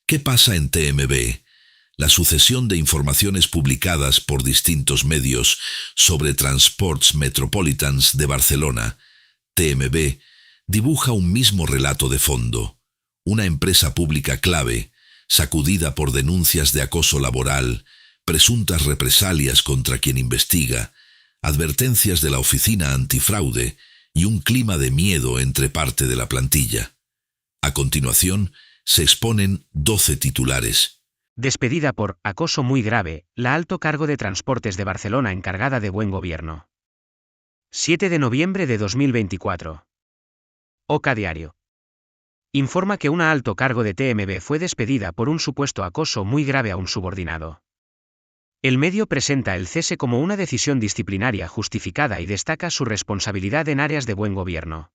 ¿Qué pasa en TMB? La sucesión de informaciones publicadas por distintos medios sobre Transports Metropolitans de Barcelona, TMB, dibuja un mismo relato de fondo. Una empresa pública clave, sacudida por denuncias de acoso laboral, presuntas represalias contra quien investiga, advertencias de la oficina antifraude y un clima de miedo entre parte de la plantilla. A continuación, se exponen 12 titulares. Despedida por acoso muy grave, la alto cargo de Transportes de Barcelona encargada de buen gobierno. 7 de noviembre de 2024. Oca Diario. Informa que una alto cargo de TMB fue despedida por un supuesto acoso muy grave a un subordinado. El medio presenta el cese como una decisión disciplinaria justificada y destaca su responsabilidad en áreas de buen gobierno.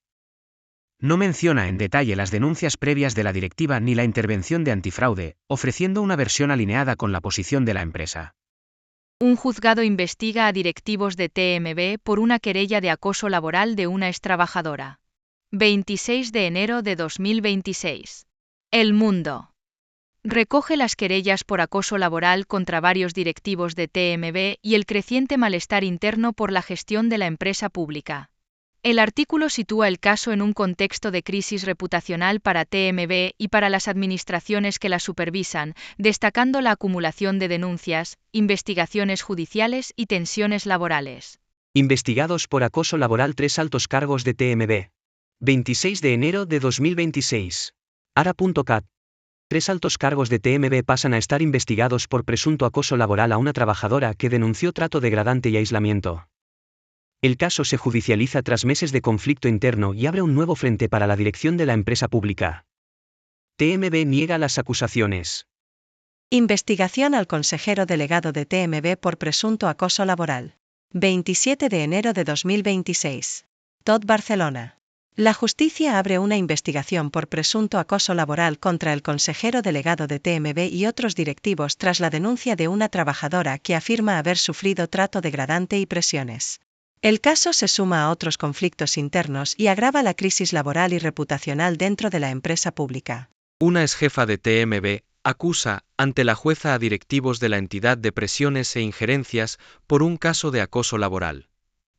No menciona en detalle las denuncias previas de la directiva ni la intervención de antifraude, ofreciendo una versión alineada con la posición de la empresa. Un juzgado investiga a directivos de TMB por una querella de acoso laboral de una extrabajadora. 26 de enero de 2026. El Mundo. Recoge las querellas por acoso laboral contra varios directivos de TMB y el creciente malestar interno por la gestión de la empresa pública. El artículo sitúa el caso en un contexto de crisis reputacional para TMB y para las administraciones que la supervisan, destacando la acumulación de denuncias, investigaciones judiciales y tensiones laborales. Investigados por acoso laboral 3 altos cargos de TMB. 26 de enero de 2026. Ara.cat. 3 altos cargos de TMB pasan a estar investigados por presunto acoso laboral a una trabajadora que denunció trato degradante y aislamiento. El caso se judicializa tras meses de conflicto interno y abre un nuevo frente para la dirección de la empresa pública. TMB niega las acusaciones. Investigación al consejero delegado de TMB por presunto acoso laboral. 27 de enero de 2026. Tot Barcelona. La justicia abre una investigación por presunto acoso laboral contra el consejero delegado de TMB y otros directivos tras la denuncia de una trabajadora que afirma haber sufrido trato degradante y presiones. El caso se suma a otros conflictos internos y agrava la crisis laboral y reputacional dentro de la empresa pública. Una exjefa de TMB acusa ante la jueza a directivos de la entidad de presiones e injerencias por un caso de acoso laboral.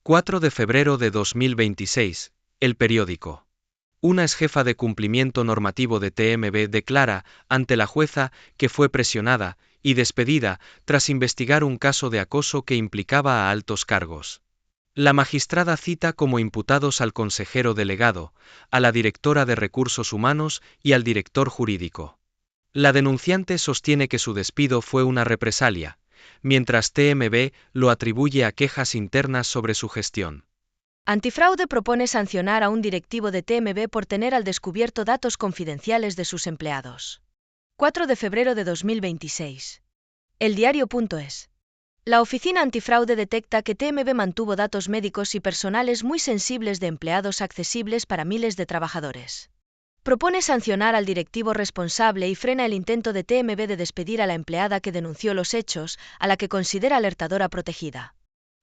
4 de febrero de 2026, El Periódico. Una exjefa de cumplimiento normativo de TMB declara ante la jueza que fue presionada y despedida tras investigar un caso de acoso que implicaba a altos cargos. La magistrada cita como imputados al consejero delegado, a la directora de Recursos Humanos y al director jurídico. La denunciante sostiene que su despido fue una represalia, mientras TMB lo atribuye a quejas internas sobre su gestión. Antifraude propone sancionar a un directivo de TMB por tener al descubierto datos confidenciales de sus empleados. 4 de febrero de 2026. Eldiario.es. La Oficina Antifraude detecta que TMB mantuvo datos médicos y personales muy sensibles de empleados accesibles para miles de trabajadores. Propone sancionar al directivo responsable y frena el intento de TMB de despedir a la empleada que denunció los hechos, a la que considera alertadora protegida.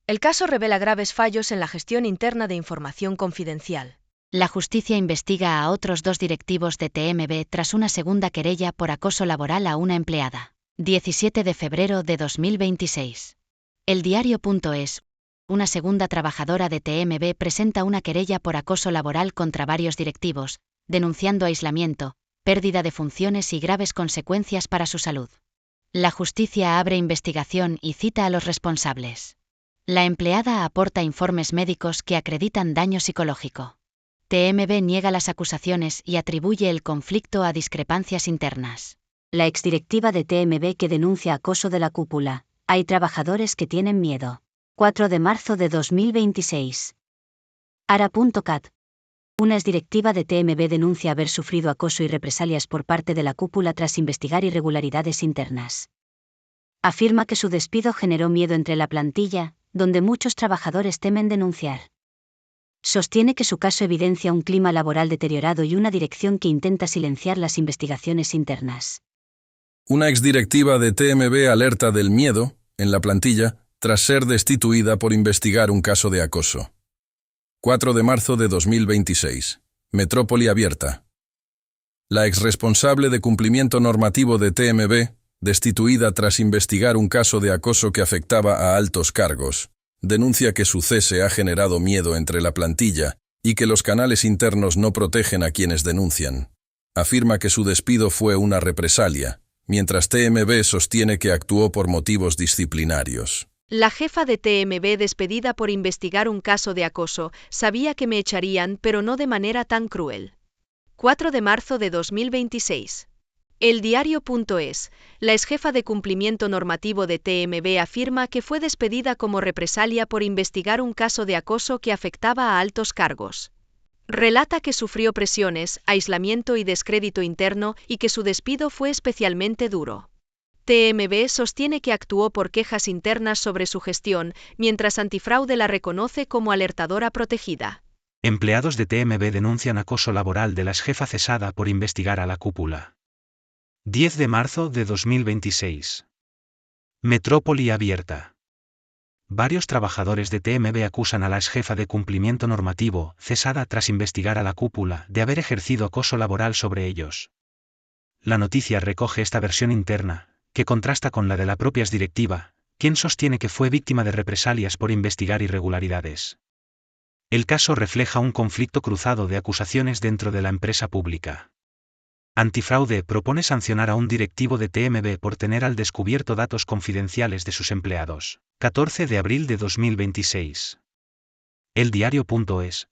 El caso revela graves fallos en la gestión interna de información confidencial. La justicia investiga a otros 2 directivos de TMB tras una segunda querella por acoso laboral a una empleada. 17 de febrero de 2026. Eldiario.es. Una segunda trabajadora de TMB presenta una querella por acoso laboral contra varios directivos, denunciando aislamiento, pérdida de funciones y graves consecuencias para su salud. La justicia abre investigación y cita a los responsables. La empleada aporta informes médicos que acreditan daño psicológico. TMB niega las acusaciones y atribuye el conflicto a discrepancias internas. La exdirectiva de TMB que denuncia acoso de la cúpula. Hay trabajadores que tienen miedo. 4 de marzo de 2026. Ara.cat. Una exdirectiva de TMB denuncia haber sufrido acoso y represalias por parte de la cúpula tras investigar irregularidades internas. Afirma que su despido generó miedo entre la plantilla, donde muchos trabajadores temen denunciar. Sostiene que su caso evidencia un clima laboral deteriorado y una dirección que intenta silenciar las investigaciones internas. Una exdirectiva de TMB alerta del miedo, en la plantilla, tras ser destituida por investigar un caso de acoso. 4 de marzo de 2026. Metrópoli abierta. La exresponsable de cumplimiento normativo de TMB, destituida tras investigar un caso de acoso que afectaba a altos cargos, denuncia que su cese ha generado miedo entre la plantilla y que los canales internos no protegen a quienes denuncian. Afirma que su despido fue una represalia, mientras TMB sostiene que actuó por motivos disciplinarios. La jefa de TMB despedida por investigar un caso de acoso, sabía que me echarían, pero no de manera tan cruel. 4 de marzo de 2026. El diario.es, la exjefa de cumplimiento normativo de TMB afirma que fue despedida como represalia por investigar un caso de acoso que afectaba a altos cargos. Relata que sufrió presiones, aislamiento y descrédito interno y que su despido fue especialmente duro. TMB sostiene que actuó por quejas internas sobre su gestión, mientras Antifraude la reconoce como alertadora protegida. Empleados de TMB denuncian acoso laboral de la exjefa cesada por investigar a la cúpula. 10 de marzo de 2026. Metrópoli abierta. Varios trabajadores de TMB acusan a la exjefa de cumplimiento normativo, cesada tras investigar a la cúpula, de haber ejercido acoso laboral sobre ellos. La noticia recoge esta versión interna, que contrasta con la de la propia directiva, quien sostiene que fue víctima de represalias por investigar irregularidades. El caso refleja un conflicto cruzado de acusaciones dentro de la empresa pública. Antifraude propone sancionar a un directivo de TMB por tener al descubierto datos confidenciales de sus empleados. 14 de abril de 2026. El diario.es.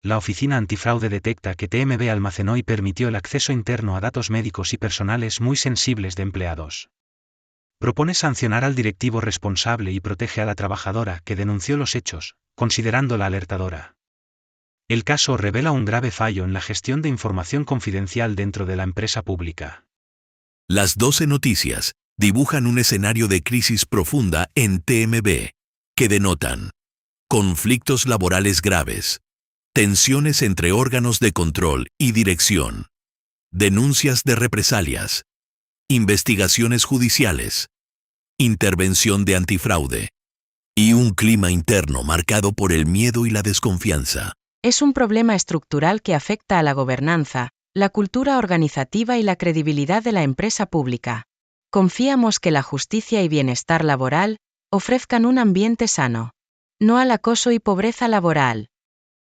La oficina antifraude detecta que TMB almacenó y permitió el acceso interno a datos médicos y personales muy sensibles de empleados. Propone sancionar al directivo responsable y protege a la trabajadora que denunció los hechos, considerándola alertadora. El caso revela un grave fallo en la gestión de información confidencial dentro de la empresa pública. Las 12 noticias dibujan un escenario de crisis profunda en TMB, que denotan conflictos laborales graves, tensiones entre órganos de control y dirección, denuncias de represalias, investigaciones judiciales, intervención de antifraude y un clima interno marcado por el miedo y la desconfianza. Es un problema estructural que afecta a la gobernanza, la cultura organizativa y la credibilidad de la empresa pública. Confiamos que la justicia y bienestar laboral ofrezcan un ambiente sano. No al acoso y pobreza laboral.